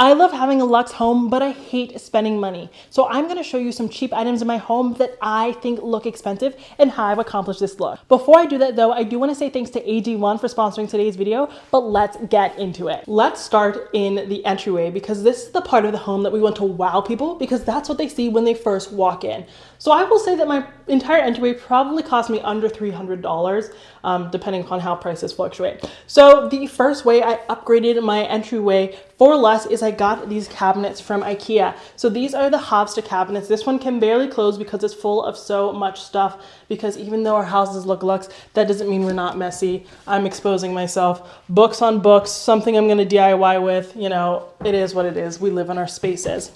I love having a luxe home, but I hate spending money. So I'm gonna show you some cheap items in my home that I think look expensive and how I've accomplished this look. Before I do that though, I do wanna say thanks to AG1 for sponsoring today's video, but let's get into it. Let's start in the entryway because this is the part of the home that we want to wow people because that's what they see when they first walk in. So I will say that my entire entryway probably cost me under $300, depending upon how prices fluctuate. So the first way I upgraded my entryway for less is I got these cabinets from IKEA. So these are the Hofstra cabinets. This one can barely close because it's full of so much stuff, because even though our houses look luxe, that doesn't mean we're not messy. I'm exposing myself. Books on books, something I'm gonna DIY with, you know, it is what it is. We live in our spaces.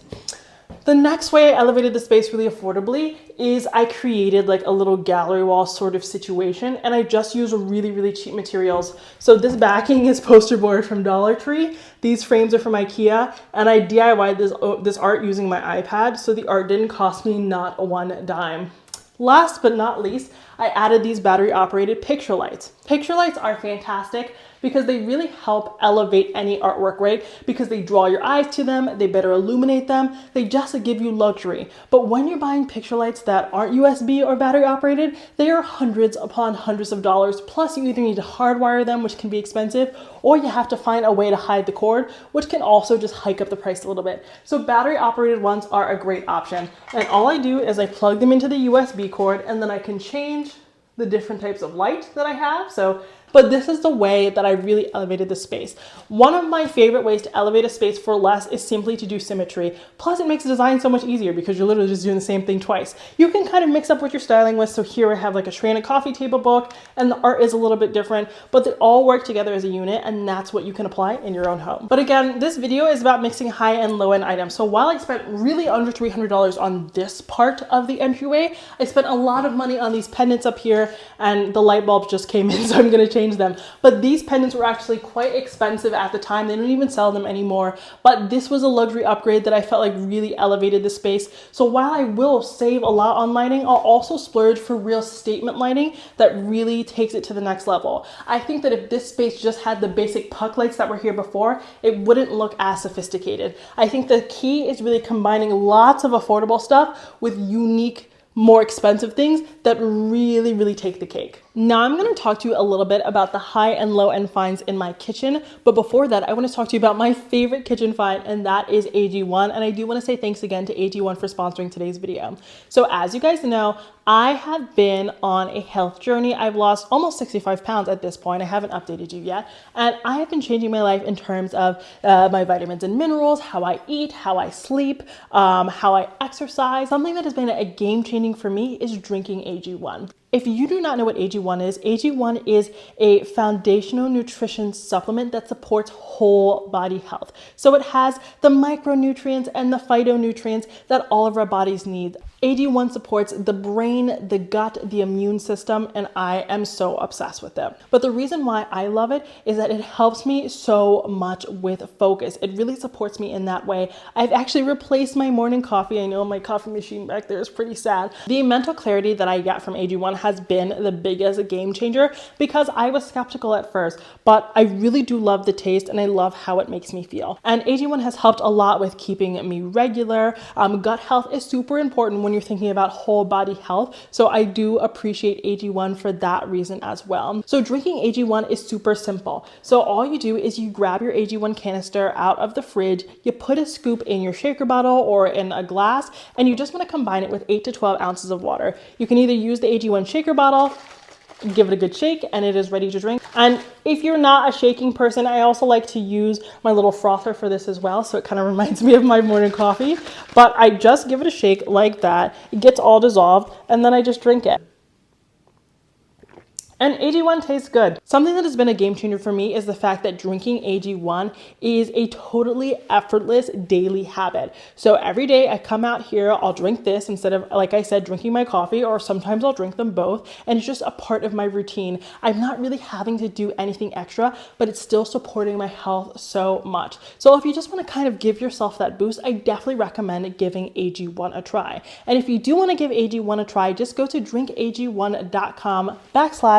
The next way I elevated the space really affordably is I created like a little gallery wall sort of situation, and I just used really, really cheap materials. So this backing is poster board from Dollar Tree. These frames are from IKEA, and I DIY'd this art using my iPad, so the art didn't cost me not one dime. Last but not least, I added these battery operated picture lights. Picture lights are fantastic because they really help elevate any artwork, right? Because they draw your eyes to them, they better illuminate them, they just give you luxury. But when you're buying picture lights that aren't USB or battery operated, they are hundreds upon hundreds of dollars. Plus you either need to hardwire them, which can be expensive, or you have to find a way to hide the cord, which can also just hike up the price a little bit. So battery operated ones are a great option. And all I do is I plug them into the USB cord, and then I can change the different types of light that I have. But this is the way that I really elevated the space. One of my favorite ways to elevate a space for less is simply to do symmetry. Plus it makes design so much easier because you're literally just doing the same thing twice. You can kind of mix up what you're styling with. So here I have like a tray and a coffee table book, and the art is a little bit different, but they all work together as a unit, and that's what you can apply in your own home. But again, this video is about mixing high and low end items. So while I spent really under $300 on this part of the entryway, I spent a lot of money on these pendants up here, and the light bulbs just came in, so I'm gonna change them. But these pendants were actually quite expensive at the time. They don't even sell them anymore. But this was a luxury upgrade that I felt like really elevated the space. So while I will save a lot on lighting, I'll also splurge for real statement lighting that really takes it to the next level. I think that if this space just had the basic puck lights that were here before, it wouldn't look as sophisticated. I think the key is really combining lots of affordable stuff with unique, more expensive things that really, really take the cake. Now I'm going to talk to you a little bit about the high and low end finds in my kitchen. But before that, I want to talk to you about my favorite kitchen find, and that is AG1. And I do want to say thanks again to AG1 for sponsoring today's video. So as you guys know, I have been on a health journey. I've lost almost 65 pounds at this point. I haven't updated you yet. And I have been changing my life in terms of my vitamins and minerals, how I eat, how I sleep, how I exercise. Something that has been a game changing for me is drinking AG1. If you do not know what AG1 is a foundational nutrition supplement that supports whole body health. So it has the micronutrients and the phytonutrients that all of our bodies need. AG1 supports the brain, the gut, the immune system, and I am so obsessed with them. But the reason why I love it is that it helps me so much with focus. It really supports me in that way. I've actually replaced my morning coffee. I know my coffee machine back there is pretty sad. The mental clarity that I get from AG1 has been the biggest game changer because I was skeptical at first, but I really do love the taste and I love how it makes me feel. And AG1 has helped a lot with keeping me regular. Gut health is super important when you're thinking about whole body health. So I do appreciate AG1 for that reason as well. So drinking AG1 is super simple. So all you do is you grab your AG1 canister out of the fridge, you put a scoop in your shaker bottle or in a glass, and you just want to combine it with 8 to 12 ounces of water. You can either use the AG1 shaker bottle, give it a good shake, and it is ready to drink. And if you're not a shaking person, I also like to use my little frother for this as well. So it kind of reminds me of my morning coffee, but I just give it a shake like that. It gets all dissolved, and then I just drink it. And AG1 tastes good. Something that has been a game changer for me is the fact that drinking AG1 is a totally effortless daily habit. So every day I come out here, I'll drink this instead of, like I said, drinking my coffee, or sometimes I'll drink them both. And it's just a part of my routine. I'm not really having to do anything extra, but it's still supporting my health so much. So if you just want to kind of give yourself that boost, I definitely recommend giving AG1 a try. And if you do want to give AG1 a try, just go to drinkag1.com/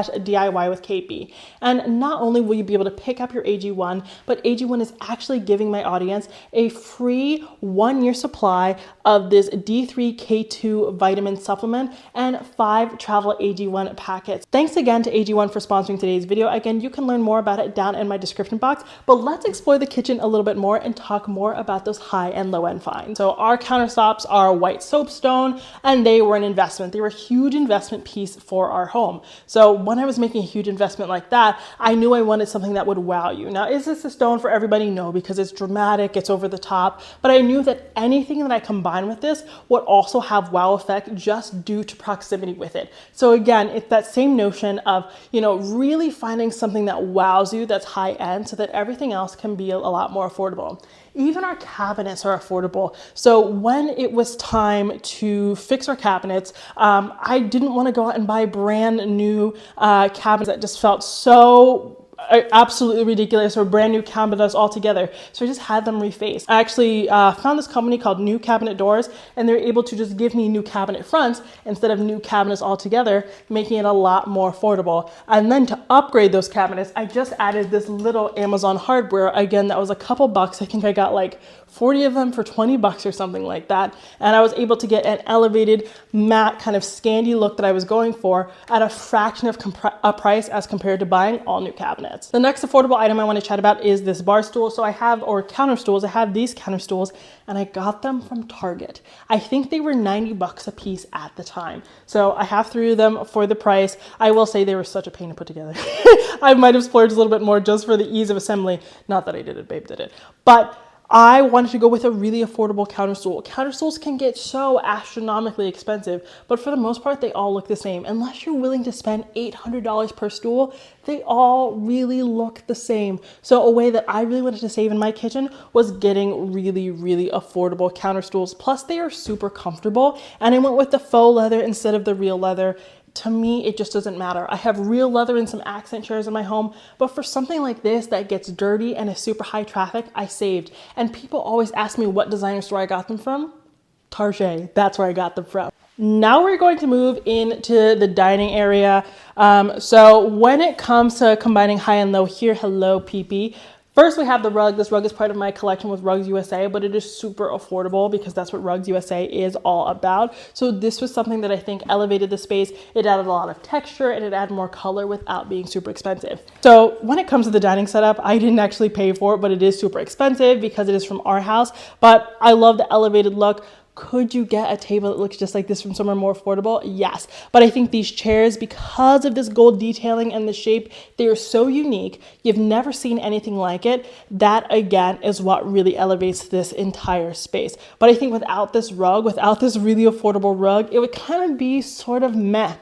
DIY with KP. And not only will you be able to pick up your AG1, but AG1 is actually giving my audience a free 1-year supply of this D3K2 vitamin supplement and 5 travel AG1 packets. Thanks again to AG1 for sponsoring today's video. Again, you can learn more about it down in my description box, but let's explore the kitchen a little bit more and talk more about those high and low end finds. So our countertops are white soapstone, and they were an investment. They were a huge investment piece for our home. So when I was making a huge investment like that, I knew I wanted something that would wow you. Now, is this a stone for everybody? No, because it's dramatic, it's over the top, but I knew that anything that I combined with this would also have wow effect just due to proximity with it. So again, it's that same notion of, really finding something that wows you, that's high end, so that everything else can be a lot more affordable. Even our cabinets are affordable. So when it was time to fix our cabinets, I didn't want to go out and buy brand new cabinets that just felt so absolutely ridiculous, or brand new cabinets altogether. So I just had them refaced. I actually found this company called New Cabinet Doors, and they're able to just give me new cabinet fronts instead of new cabinets altogether, making it a lot more affordable. And then to upgrade those cabinets, I just added this little Amazon hardware. Again, that was a couple bucks. I think I got like 40 of them for 20 bucks or something like that. And I was able to get an elevated matte kind of Scandi look that I was going for at a fraction of a price as compared to buying all new cabinets. The next affordable item I want to chat about is this bar stool. So or counter stools. I have these counter stools, and I got them from Target. I think they were 90 bucks a piece at the time. So I have 3 of them for the price. I will say they were such a pain to put together. I might have splurged a little bit more just for the ease of assembly. Not that I did it, babe did it. But I wanted to go with a really affordable counter stool. Counter stools can get so astronomically expensive, but for the most part, they all look the same. Unless you're willing to spend $800 per stool, they all really look the same. So a way that I really wanted to save in my kitchen was getting really, really affordable counter stools. Plus, they are super comfortable, and I went with the faux leather instead of the real leather. To me, it just doesn't matter. I have real leather and some accent chairs in my home, but for something like this that gets dirty and is super high traffic, I saved. And people always ask me what designer store I got them from. Target, that's where I got them from. Now we're going to move into the dining area. So when it comes to combining high and low here, hello PP. First, we have the rug. This rug is part of my collection with Rugs USA, but it is super affordable because that's what Rugs USA is all about. So this was something that I think elevated the space. It added a lot of texture and it added more color without being super expensive. So when it comes to the dining setup, I didn't actually pay for it, but it is super expensive because it is from our house. But I love the elevated look. Could you get a table that looks just like this from somewhere more affordable? Yes. But I think these chairs, because of this gold detailing and the shape, they are so unique. You've never seen anything like it. That, again, is what really elevates this entire space. But I think without this rug, without this really affordable rug, it would kind of be sort of meh.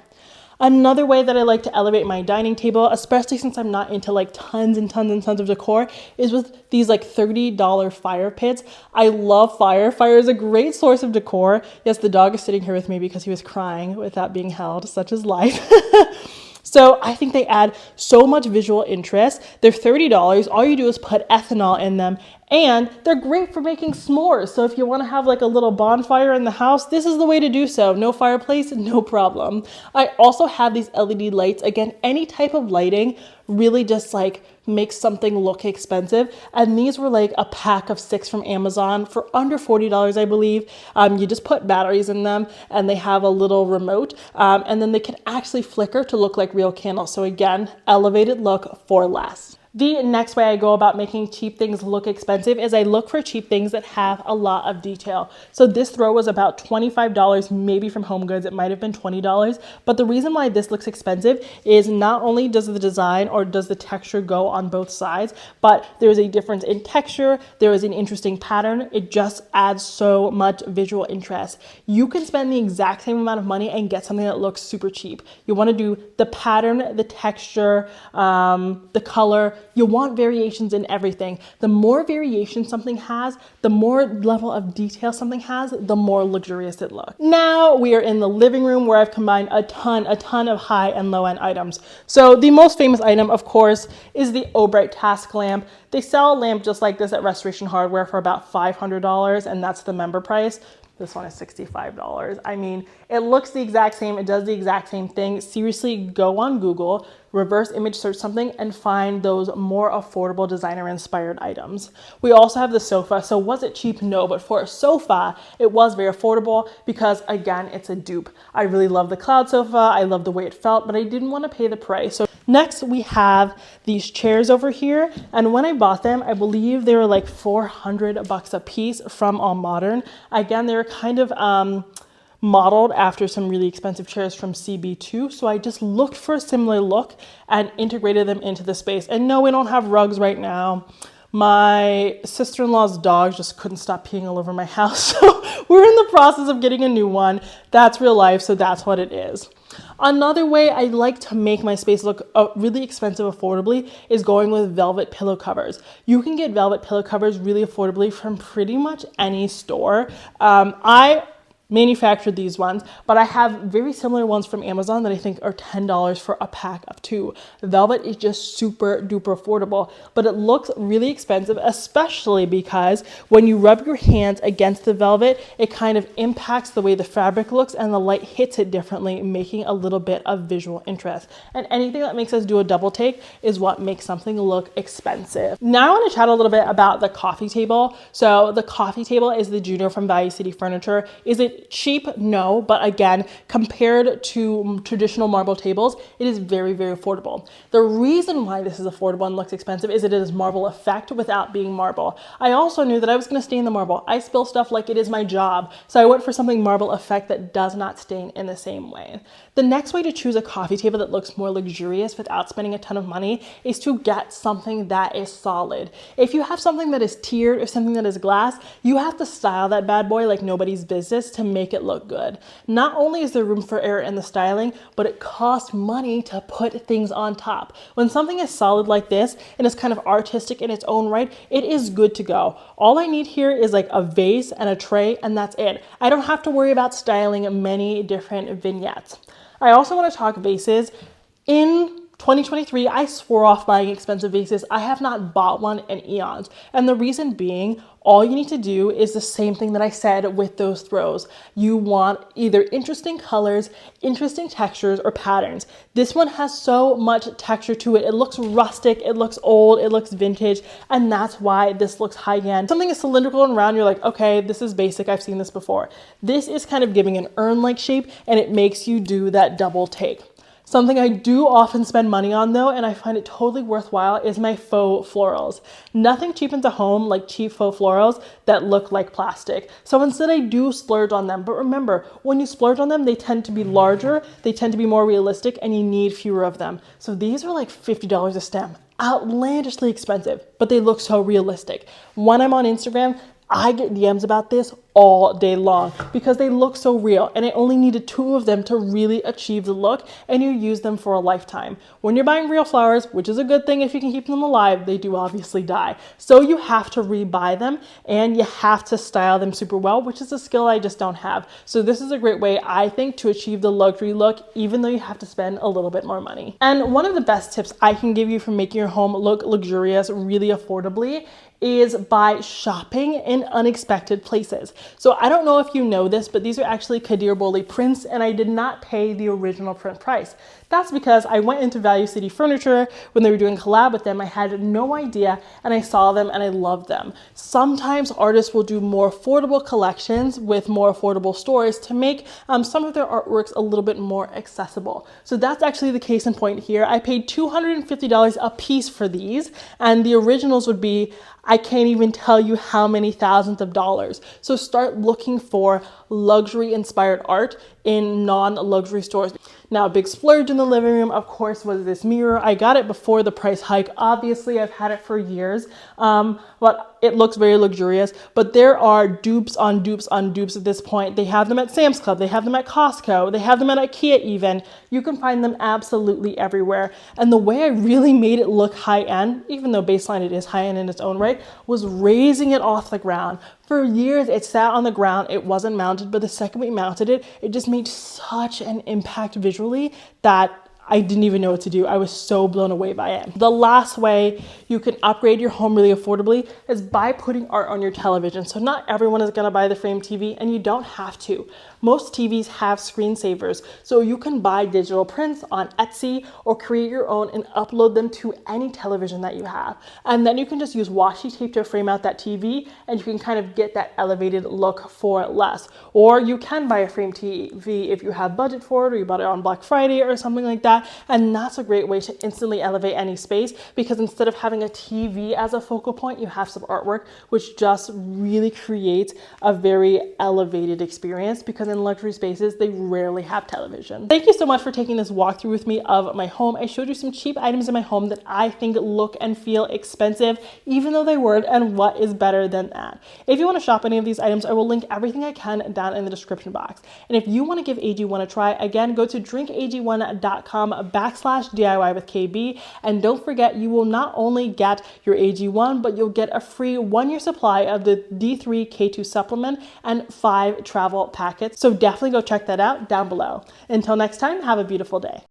Another way that I like to elevate my dining table, especially since I'm not into like tons and tons and tons of decor, is with these like $30 fire pits. I love fire. Fire is a great source of decor. Yes, the dog is sitting here with me because he was crying without being held. Such is life. So I think they add so much visual interest. They're $30. All you do is put ethanol in them, and they're great for making s'mores. So if you want to have like a little bonfire in the house, this is the way to do so. No fireplace, no problem. I also have these LED lights. Again, any type of lighting really just like makes something look expensive. And these were like a pack of 6 from Amazon for under $40, I believe. You just put batteries in them and they have a little remote, and then they can actually flicker to look like real candles. So again, elevated look for less. The next way I go about making cheap things look expensive is I look for cheap things that have a lot of detail. So this throw was about $25, maybe from HomeGoods. It might have been $20. But the reason why this looks expensive is not only does the design or does the texture go on both sides, but there's a difference in texture. There is an interesting pattern. It just adds so much visual interest. You can spend the exact same amount of money and get something that looks super cheap. You want to do the pattern, the texture, the color. You want variations in everything. The more variation something has, the more level of detail something has, the more luxurious it looks. Now we are in the living room where I've combined a ton of high and low end items. So the most famous item, of course, is the Obright task lamp. They sell a lamp just like this at Restoration Hardware for about $500, and that's the member price. This one is $65. I mean, it looks the exact same. It does the exact same thing. Seriously, go on Google, reverse image search something, and find those more affordable designer inspired items. We also have the sofa. So was it cheap? No, but for a sofa, it was very affordable because again, it's a dupe. I really love the cloud sofa. I love the way it felt, but I didn't want to pay the price. So next we have these chairs over here. And when I bought them, I believe they were like $400 a piece from All Modern. Again, they were kind of modeled after some really expensive chairs from CB2. So I just looked for a similar look and integrated them into the space. And no, we don't have rugs right now. My sister-in-law's dog just couldn't stop peeing all over my house. So we're in the process of getting a new one. That's real life, so that's what it is. Another way I like to make my space look really expensive affordably is going with velvet pillow covers. You can get velvet pillow covers really affordably from pretty much any store. I manufactured these ones, but I have very similar ones from Amazon that I think are $10 for a pack of 2. Velvet is just super duper affordable, but it looks really expensive, especially because when you rub your hands against the velvet, it kind of impacts the way the fabric looks and the light hits it differently, making a little bit of visual interest. And anything that makes us do a double take is what makes something look expensive. Now I want to chat a little bit about the coffee table. So the coffee table is the Juno from Value City Furniture. Is it cheap? No, but again, compared to traditional marble tables, it is very, very affordable. The reason why this is affordable and looks expensive is it is marble effect without being marble. I also knew that I was going to stain the marble. I spill stuff like it is my job, so I went for something marble effect that does not stain in the same way. The next way to choose a coffee table that looks more luxurious without spending a ton of money is to get something that is solid. If you have something that is tiered or something that is glass, you have to style that bad boy like nobody's business to make it look good. Not only is there room for error in the styling, but it costs money to put things on top. When something is solid like this and is kind of artistic in its own right, it is good to go. All I need here is like a vase and a tray, and that's it. I don't have to worry about styling many different vignettes. I also want to talk vases. In 2023, I swore off buying expensive vases. I have not bought one in eons. And the reason being, all you need to do is the same thing that I said with those throws. You want either interesting colors, interesting textures, or patterns. This one has so much texture to it. It looks rustic, it looks old, it looks vintage, and that's why this looks high-end. Something is cylindrical and round, you're like, okay, this is basic, I've seen this before. This is kind of giving an urn-like shape, and it makes you do that double take. Something I do often spend money on though, and I find it totally worthwhile, is my faux florals. Nothing cheapens a home like cheap faux florals that look like plastic. So instead I do splurge on them. But remember, when you splurge on them, they tend to be larger, they tend to be more realistic, and you need fewer of them. So these are like $50 a stem. Outlandishly expensive, but they look so realistic. When I'm on Instagram, I get DMs about this all day long because they look so real, and I only needed 2 of them to really achieve the look, and you use them for a lifetime. When you're buying real flowers, which is a good thing if you can keep them alive, they do obviously die. So you have to rebuy them and you have to style them super well, which is a skill I just don't have. So this is a great way, I think, to achieve the luxury look, even though you have to spend a little bit more money. And one of the best tips I can give you for making your home look luxurious really affordably is by shopping in unexpected places. So I don't know if you know this, but these are actually Kadir Boli prints, and I did not pay the original print price. That's because I went into Value City Furniture when they were doing a collab with them. I had no idea, and I saw them and I loved them. Sometimes artists will do more affordable collections with more affordable stores to make some of their artworks a little bit more accessible. So that's actually the case in point here. I paid $250 a piece for these, and the originals would be, I can't even tell you how many thousands of dollars. So start looking for luxury inspired art in non-luxury stores. Now, a big splurge in the living room, of course, was this mirror. I got it before the price hike. Obviously, I've had it for years, but it looks very luxurious. But there are dupes on dupes on dupes at this point. They have them at Sam's Club. They have them at Costco. They have them at IKEA even. You can find them absolutely everywhere. And the way I really made it look high-end, even though baseline it is high-end in its own right, was raising it off the ground. For years, it sat on the ground. It wasn't mounted, but the second we mounted it, it just made such an impact visually that I didn't even know what to do. I was so blown away by it. The last way you can upgrade your home really affordably is by putting art on your television. So not everyone is gonna buy the frame TV, and you don't have to. Most TVs have screensavers, so you can buy digital prints on Etsy or create your own and upload them to any television that you have. And then you can just use washi tape to frame out that TV, and you can kind of get that elevated look for less. Or you can buy a frame TV if you have budget for it, or you bought it on Black Friday or something like that. And that's a great way to instantly elevate any space, because instead of having a TV as a focal point, you have some artwork, which just really creates a very elevated experience, because in luxury spaces, they rarely have television. Thank you so much for taking this walkthrough with me of my home. I showed you some cheap items in my home that I think look and feel expensive, even though they weren't, and what is better than that. If you want to shop any of these items, I will link everything I can down in the description box. And if you want to give AG1 a try, again, go to drinkag1.com/DIY with KB. And don't forget, you will not only get your AG1, but you'll get a free 1-year supply of the D3 K2 supplement and 5 travel packets. So definitely go check that out down below. Until next time, have a beautiful day.